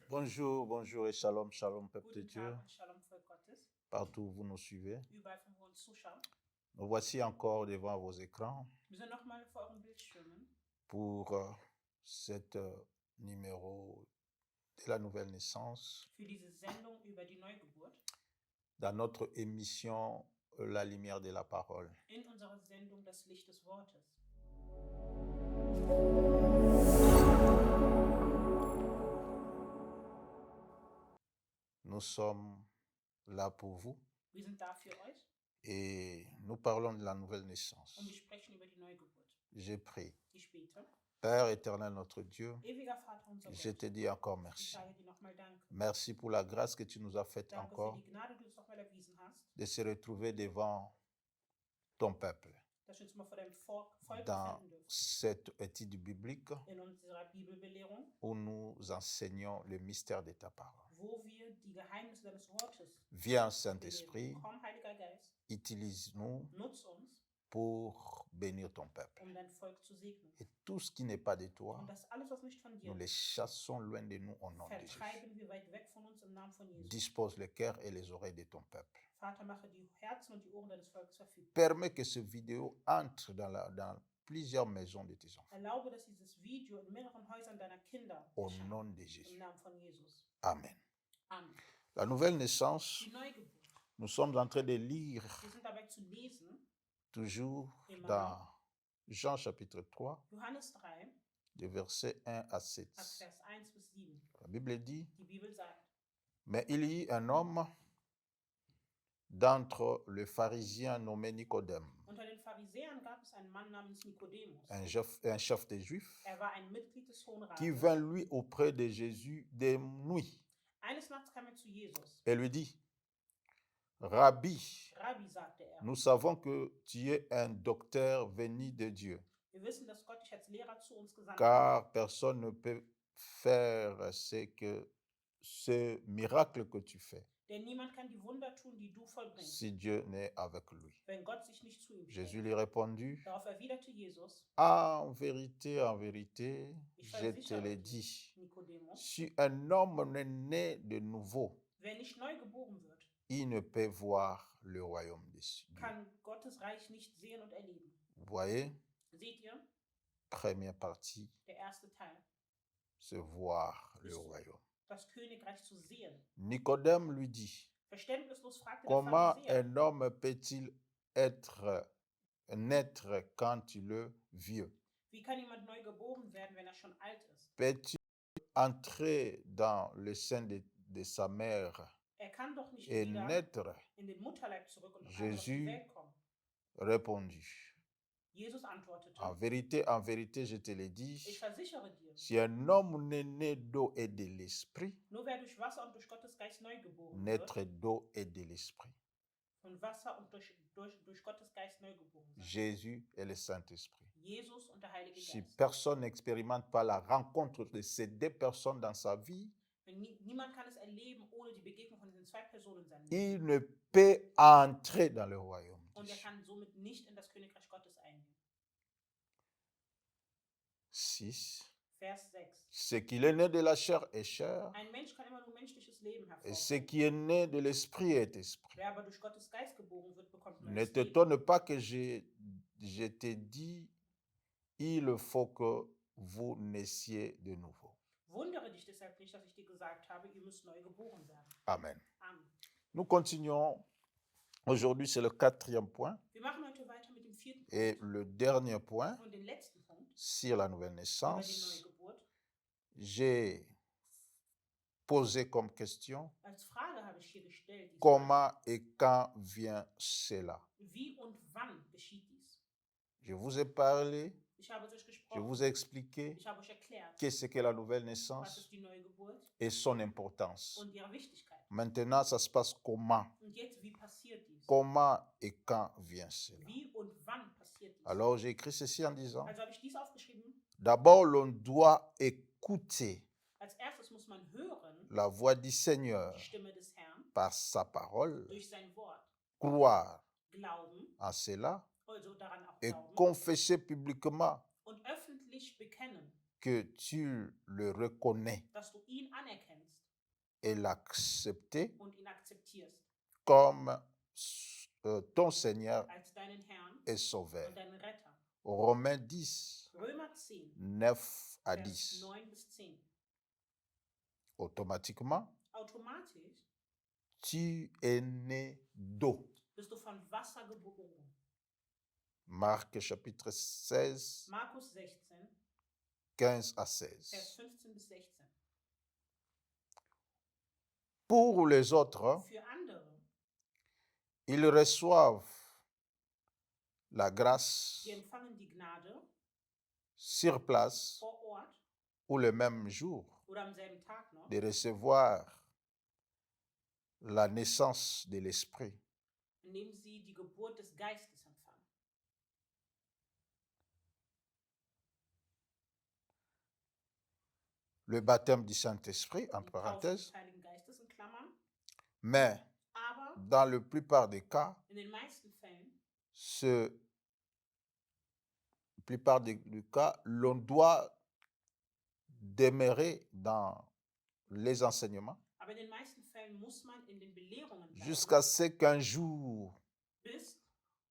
Bonjour, bonjour et shalom, shalom, peuple de Guten Dieu, Tag und Shalom, Volk Gottes. partout où vous nous suivez. Überall, von wo ihr uns zuschaut. Nous voici encore devant vos écrans Wir sind nochmal vor euren Bildschirmen pour cet numéro de la nouvelle naissance für diese Sendung über die Neugeburt dans notre émission La lumière de la parole. in unserer Sendung Das Licht des Wortes. Nous sommes là pour vous Wir sind da für euch et nous parlons de la nouvelle naissance. und wir sprechen über die Neugeburt. J'ai prié. Ich bete. Père éternel, notre Dieu, Ewiger Vater, unser je Gott, te dis encore ich merci. sage dir nochmal Danke. Merci pour la grâce que tu nous as faite Danke für encore die Gnade, die du uns nochmal erwiesen hast, de se retrouver devant ton peuple dass wir uns mal vor deinem Volk dans befinden dürfen. cette étude biblique In unserer Bibelbelehrung, où nous enseignons le mystère de ta parole. wo wir die Geheimnisse deines Wortes Viens, Saint-Esprit, belehren. Komm, Heiliger Geist, utilise-nous nutz uns, pour bénir ton peuple. dein Volk zu segnen. Et tout ce qui n'est pas de toi, Und das alles, was nicht von dir nous les chassons loin de nous au nom de Jésus. vertreiben wir weit weg von uns im Namen von Jesus. Dispose le cœur et les oreilles de ton peuple. Vater, mache die Herzen und die Ohren deines Volkes verfügbar. Permets que ce vidéo entre dans plusieurs maisons de tes enfants. Erlaube, dass dieses Video in mehreren Häusern deiner Kinder Au erscheint. nom de Im Jésus. Namen von Jesus. Amen. Amen. La nouvelle naissance, Die Neugeburt. nous sommes en train de lire Wir sind dabei zu lesen, toujours Immer dans Jean chapitre 3, Johannes 3, de versets 1 à 7. ab Vers 1 bis 7. La Bible dit, Die Bibel sagt, mais il y eut un homme d'entre les pharisiens nommé Nicodème, unter den Pharisäern gab es einen Mann namens Nikodemus. un chef des Juifs, War ein Mitglied des Hohen qui Rates. vint lui auprès de Jésus de nuit Eines Nachts kam zu Jesus. et lui dit, Rabbi, Rabbi, sagte nous savons que tu es un docteur venu de Dieu, wir wissen, dass Gott dich als Lehrer zu uns gesandt hat. car personne ne peut faire ce miracle que tu fais Denn niemand kann die Wunder tun, die du vollbringst, si Dieu n'est avec lui. wenn Gott sich nicht zu ihm Jésus stellt. lui répondit, Darauf erwiderte Jesus, en vérité, ich je te versichere l'ai dir, dit, Nikodemus, si un homme n'est né de nouveau, wer nicht neu geboren wird, il ne peut voir le royaume de Dieu. kann Gottes Reich nicht sehen und erleben. Vous voyez, Seht ihr, première partie, der erste Teil, c'est voir le royaume. das Königreich zu sehen. Nicodème lui dit, Verständnislos fragte der comment Pharisäer, un homme peut-il naître quand il est vieux? wie kann jemand neu geboren werden, wenn er schon alt ist? Peut-il entrer dans le sein de sa mère Kann doch nicht et wieder naître? in den Mutterleib zurück und noch einmal auf die Jésus Welt kommen. répondit, Jesus antwortete, en vérité, je te l'ai dit, ich versichere dir, si un homme n'est né d'eau et de l'esprit, nur wer durch Wasser und durch Gottes Geist neu geboren naître wird, d'eau et de l'esprit. von Wasser und durch Gottes Geist neu geboren wird. Jésus et le Saint-Esprit. Jesus und der Heilige Si Geist. personne n'expérimente pas la rencontre de ces deux personnes dans sa vie, Niemand kann es erleben ohne die Begegnung von diesen zwei Personen in seinem Leben. il ne peut entrer dans le royaume de Und Dieu. kann somit nicht in das Königreich Gottes eingehen. 6. Vers 6. Ce qu'il est né de la chair est chair, Ein Mensch kann immer nur menschliches Leben et ce hervorbringen. qui est né de l'esprit est esprit. Wer aber durch Gottes Geist geboren wird, bekommt Ne neues Leben. t'étonne pas que je t'ai dit, il faut que vous naissiez de nouveau. Wundere dich deshalb nicht, dass ich dir gesagt habe, ihr müsst neu geboren werden. Amen. Amen. Nous continuons. Aujourd'hui, c'est le 4e point. Wir machen heute weiter mit dem 4. Et Punkt le dernier point und den letzten Punkt sur la nouvelle über die naissance, Neugeburt. j'ai posé comme question, Als Frage habe ich hier gestellt, diese comment et quand vient cela? Frage. Wie und wann geschieht dies? Je vous ai parlé, Ich habe es euch je gesprochen, vous ai expliqué ich habe euch erklärt, qu'est-ce qu'est la nouvelle was naissance ist die Neugeburt et son importance. und ihre Wichtigkeit. Maintenant, ça se passe comment? Und jetzt, wie passiert dies? Comment et quand vient cela? Wie und wann passiert dies? Alors, j'ai écrit ceci en disant, Also habe ich dies aufgeschrieben. d'abord, l'on doit écouter Als erstes muss man hören la voix du Seigneur die Stimme des Herrn par sa parole, durch sein Wort, croire glauben, en cela also daran auch et glauben confesser publiquement und öffentlich bekennen, que tu le reconnais dass du ihn anerkennst et l'acceptes und ihn akzeptierst comme ton Seigneur als deinen Herrn et Sauveur. und deinen Retter. Romains 10, Römer 10, 9 à Vers 10. 9 bis 10. Automatiquement, Automatisch tu es né d'eau. bist du von Wasser geboren. Marc chapitre 16, Markus 16, 15 à Vers 16. 15 bis 16. Pour les autres, Für andere, ils reçoivent la die grâce empfangen die Gnade sur place vor Ort ou le même jour oder am selben Tag noch, de recevoir la naissance de l'Esprit. indem sie die Geburt des Geistes empfangen. Le baptême du Saint-Esprit, en Die Taufe parenthèse, des Heiligen Geistes in Klammern. mais Aber dans la plupart des cas, in den meisten Fällen l'on doit demeurer dans les enseignements Aber in den meisten Fällen muss man in den Belehrungen bleiben, jusqu'à ce qu'un jour bis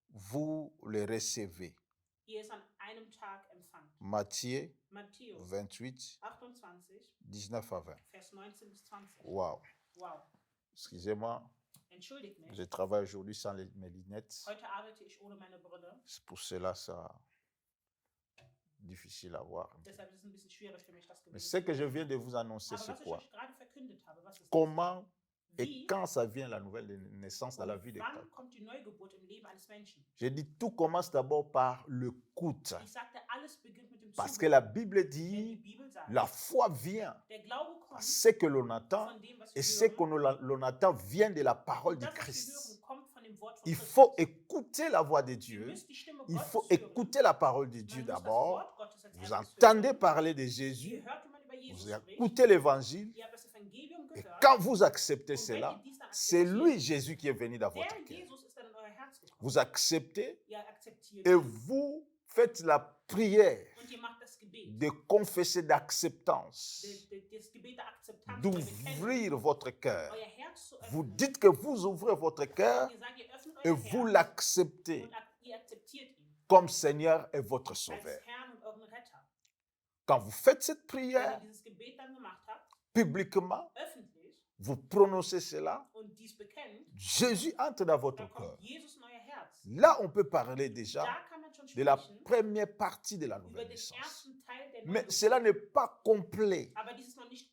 vous le recevez. ihr es an einem Tag empfangt. Matthieu Matthäus 28, 28, 19 à 20. Vers 19 bis 20. Wow. Wow. Excusez-moi, Entschuldigt mich. je travaille aujourd'hui sans mes lunettes. Heute arbeite ich ohne meine Brille. C'est pour cela ça difficile à voir. Deshalb ist es ein bisschen schwierig für mich, das Mais gewesen ce zu que je lesen. viens de vous annoncer, Aber c'est was ich quoi? euch gerade verkündet habe, was ist das? Comment et Wie quand ça vient la nouvelle naissance dans la und vie de wann quelqu'un? kommt die Neugeburt im Leben eines Menschen? J'ai dit, tout commence d'abord par l'écoute. Ich sagte, alles beginnt mit dem Parce que Zuhören. la Bible Denn die dit, Bibel sagt, la foi vient der Glaube à kommt ce que l'on entend, von dem, was et wir ce que hören. l'on entend vient de la parole Und du das, was wir Christ. hören, kommt von dem Wort von Il Christus. faut écouter la voix de Ihr Dieu. müsst die Stimme Il Gottes faut hören. écouter la parole de Man Dieu muss das d'abord. Wort Gottes als Vous erstes entendez hören. parler de Ihr Jésus, hört, wie man über vous Jesus spricht. écoutez l'évangile, Ihr habt das Evangelium et gehört. quand vous acceptez Und wenn cela, ihr dies dann c'est akzeptiert, lui, Jésus, qui est venu dans votre der cœur. Jesus ist dann in euer Herz gekommen. Vous acceptez Ihr akzeptiert et es vous faites la prière und ihr macht das Gebet. de confesser d'acceptance, Das Gebet der Akzeptanz, der d'ouvrir votre cœur. euer Herz zu Vous öffnen. dites que vous ouvrez votre cœur Und ihr sagt, ihr öffnet et euer vous Herz l'acceptez und ihr akzeptiert ihn comme Seigneur et votre als Sauveur. Herrn und euren Retter. Quand vous faites cette Wenn prière ihr dieses Gebet dann gemacht habt, publiquement, öffentlich, vous prononcez cela, und dies bekennt, Jésus entre dans votre dann cœur. kommt Jesus in euer Herz. Là, on peut parler déjà Da kann man schon de la sprechen première partie de la über nouvelle den naissance. ersten Teil der Mais Neugeburt. cela n'est pas complet. Aber dies ist noch nicht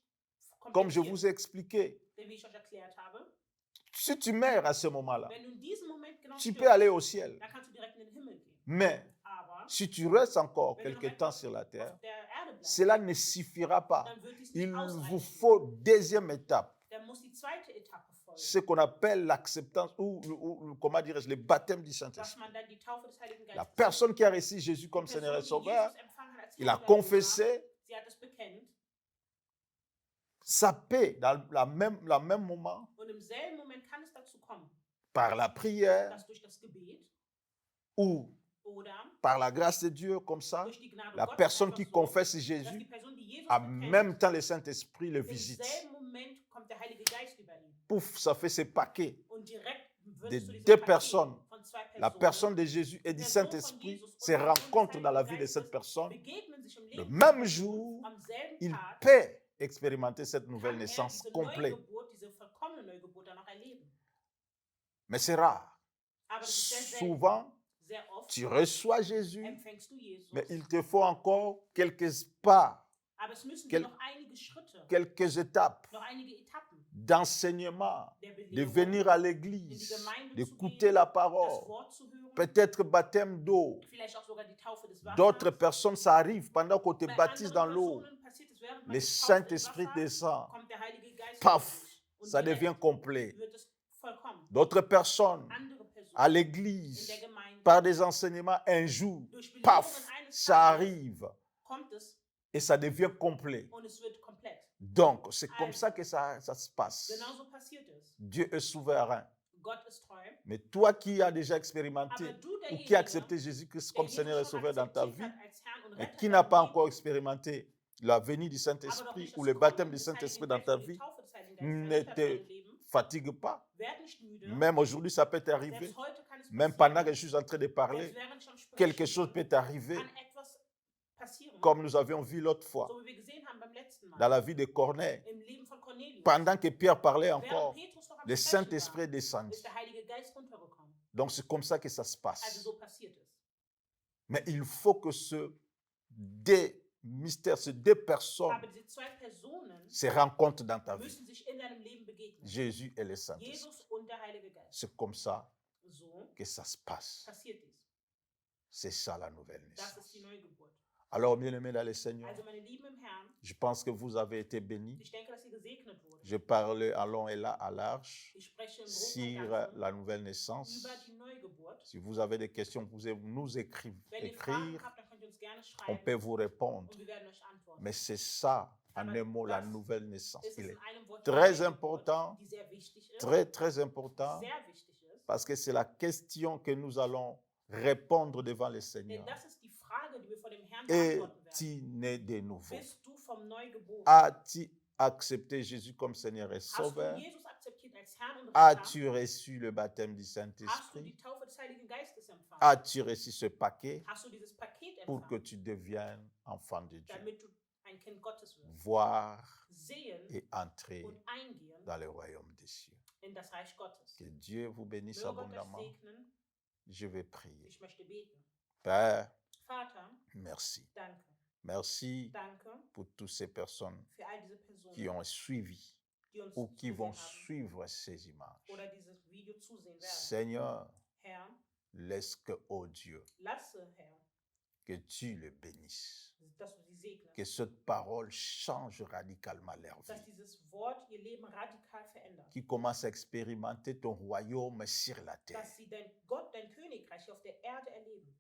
Comme je komplettiert, vous ai expliqué. denn wie ich euch erklärt habe, Si tu meurs à ce moment-là, wenn du in diesem Moment genau tu peux stirbst, aller au ciel. dann kannst du direkt in den Himmel gehen. Mais Aber si tu restes encore wenn du noch quelque temps etwas sur la terre, auf der Erde bleibst, cela ne suffira pas. dann wird dies Il nicht vous ausreichen. faut deuxième étape, Dann muss die zweite Etappe ce folgen, qu'on appelle l'acceptance ou comment dirais-je, le baptême du dass Saint-Esprit. man dann die Taufe des Heiligen La Geistes personne qui a reçu Jésus die comme Person, Seigneur et die Sauveur, Jesus empfangen hat als il a Herr und Erlöser, confessé sie hat es bekennt sa paix dans la même moment und im selben Moment kann es dazu kommen, par la prière dass durch das Gebet ou oder par la grâce de Dieu comme ça, durch die Gnade la Gottes personne einfach qui so, confesse dass Jésus, die Person, die Jesus en bekennt, même temps le Saint-Esprit le im visite. selben Moment kommt der Heilige Geist über ihn. Pouf, ça fait ce paquet Und direkt de würdest du diesem deux Paket personnes. von zwei La Personen, personne de Jésus et du die Person von Saint-Esprit Jesus und se die Person des rencontrent dans la Heiligen vie de cette Geistes, personne. begegnen sich im Le Leben même dieser jour, Person, am selben il Tag peut expérimenter cette nouvelle kann er naissance diese complète. Neugeburt, diese vollkommene Neugeburt dann auch erleben. Mais c'est rare. Aber das ist sehr selten. Souvent, Sehr oft tu reçois Jésus, empfängst du Jesus, mais il te faut encore quelques pas, aber es müssen quel- dir noch einige Schritte, quelques étapes noch einige Etappen d'enseignement, der de Belehrung, venir à in die l'église, Gemeinde zu d'écouter gehen, la das parole, Wort zu hören, peut-être baptême d'eau. vielleicht auch sogar die Taufe des Wassers. D'autres personnes, ça arrive pendant qu'on te Bei baptise dans anderen l'eau. Personen passiert es, während man Le getauft Saint-Esprit im Wasser, descend. kommt der Heilige Geist Paf, auf dich. Und ça direkt devient complet. wird es vollkommen. D'autres personnes Andere Personen à in l'église, der Gemeinde, par des enseignements, un jour, durch Belehrungen paf, eines ça Tages arrive kommt es et ça devient complet. und es wird komplett. Donc, c'est comme Also, ça que ça se passe. Genauso passiert es. Dieu est souverain. Gott ist treu. Mais toi qui as déjà expérimenté Aber du, ou qui as derjenige, accepté Jésus-Christ der comme Jesus Seigneur et schon Sauveur dans ta akzeptiert vie, hat als Herrn und mais Retter qui in n'a deinem pas Leben, encore expérimenté la venue du aber doch Saint-Esprit nicht ou das le baptême Kommen du des Saint-Esprit Heiligen dans ta Geistes und die vie Taufe des Heiligen Geistes ne verändert te dein Leben. fatigue pas. Werd nicht müde. Même aujourd'hui, ça peut t'arriver. Selbst heute kann es Même pendant que passieren. je suis en train de Selbst parler, während ich am quelque Sprechen chose peut bin, t'arriver, kann etwas passieren, comme nous avions vu l'autre fois, so wie wir gesehen haben beim letzten dans la Mal, vie de Corneille. im Leben von Cornelius. Pendant que Pierre parlait Während encore, Petrus noch am le Sprechen Saint-Esprit war, est descendu. ist der Heilige Geist runtergekommen. Donc c'est comme ça que ça se Also passe. so passiert es. Mais il faut que deux mystères, ces deux personnes Aber diese zwei Personen se rencontrent dans ta vie. müssen sich in deinem Leben begegnen. Jésus et le Saint-Esprit. Jesus und der Heilige Geist. C'est comme ça So que ça se passe. passiert dies. C'est ça la nouvelle Das naissance. ist die Neugeburt. Alors, bien-aimés dans le Seigneur, Also meine Lieben im Herrn, je pense que vous avez été bénis. ich denke, dass ihr gesegnet wurdet. Je parle à long et à large Ich spreche im Großen und sur Ganzen la nouvelle naissance. über die Neugeburt. Si vous avez des questions, vous pouvez nous écrire. Wenn ihr Fragen habt, dann könnt ihr uns gerne On schreiben peut vous répondre. und wir werden euch antworten. Mais c'est ça, en Aber un mot, la das nouvelle naissance. ist Il es est in einem Wort très die Neugeburt, important, die sehr wichtig ist, très important, sehr wichtig ist, parce que c'est la question que nous allons répondre devant le denn Seigneur. das ist die Frage, die wir vor dem Herrn Es-tu beantworten werden. né de nouveau? Bist du vom Neu geboren? As-tu accepté Jésus comme Seigneur et Hast du Sauveur? Jesus akzeptiert als Herrn und Retter? As-tu reçu le baptême du Hast du Saint-Esprit? die Taufe des Heiligen Geistes empfangen? As-tu reçu ce paquet Hast du dieses Paket pour que empfangen, tu deviennes enfant de Dieu? damit du ein Kind Gottes wirst? Voir Sehen et entrer und eingehen dans le royaume des cieux. in das Reich Gottes. Que Dieu vous bénisse Möge Gott euch abondamment. segnen. Je vais prier. Ich möchte beten. Père, Vater, merci. danke. Merci Danke pour toutes ces personnes für all diese Personen, qui ont suivi die uns ou qui zusehen vont haben suivre ces images. oder dieses Video zusehen werden. Seigneur, Herr, laisse que, oh Dieu, lasse, Herr, que tu le bénisses. dass du sie segnest, Que cette parole change radicalement leur dass vie. dieses Wort ihr Leben radikal verändert, Qui commence à expérimenter ton royaume sur la terre. dass sie dein Königreich auf der Erde erleben.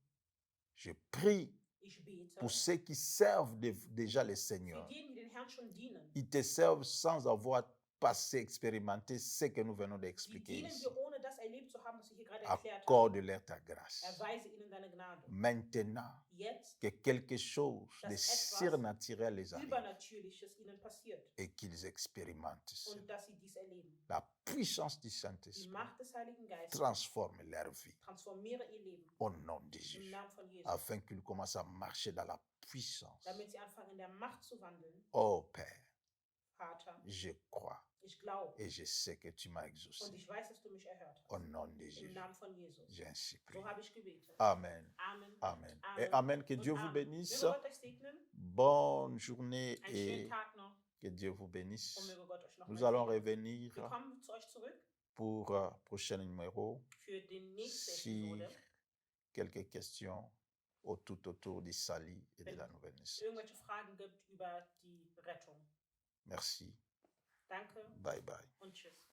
Je prie Ich bete pour ceux qui servent déjà le für Seigneur. diejenigen, die den Herrn schon dienen. Ils te servent sans avoir passé, expérimenté ce que nous venons Die d'expliquer dienen ici. dir, ohne das erlebt zu haben, was wir hier gerade erklärt haben. Accorde-leur ta grâce. Erweise ihnen deine Gnade. Maintenant, Jetzt, que quelque chose de Das etwas surnaturel les arrive Übernatürliches ihnen passiert et qu'ils expérimentent cela. und dass sie dies erleben. La puissance du Die Saint-Esprit Macht des Heiligen Geistes transforme leur vie transformiere ihr Leben au nom de im Jésus, Namen von Jesus, afin qu'ils commencent à marcher dans la puissance. damit sie anfangen, in der Macht zu wandeln. Oh Père, Vater, je crois ich glaube et je sais que tu m'as und exaucé. ich weiß, dass du mich erhört Au hast. nom de Im Jésus, Namen von Jesus. j'ai ainsi prié. So habe ich gebetet. Amen. Amen. Amen. Amen. Et Amen. Que Und Dieu vous Amen. bénisse. Möge Gott euch segnen. Bonne journée Einen et schönen Tag noch que Dieu vous und bénisse. möge Gott euch noch Nous mal allons segnen. revenir Wir kommen zu euch zurück pour prochain numéro für die nächste sur Episode. quelques questions tout autour du salut et de Wenn la nouvelle es naissance. irgendwelche Fragen gibt über die Rettung. Merci. Danke Bye bye. und tschüss.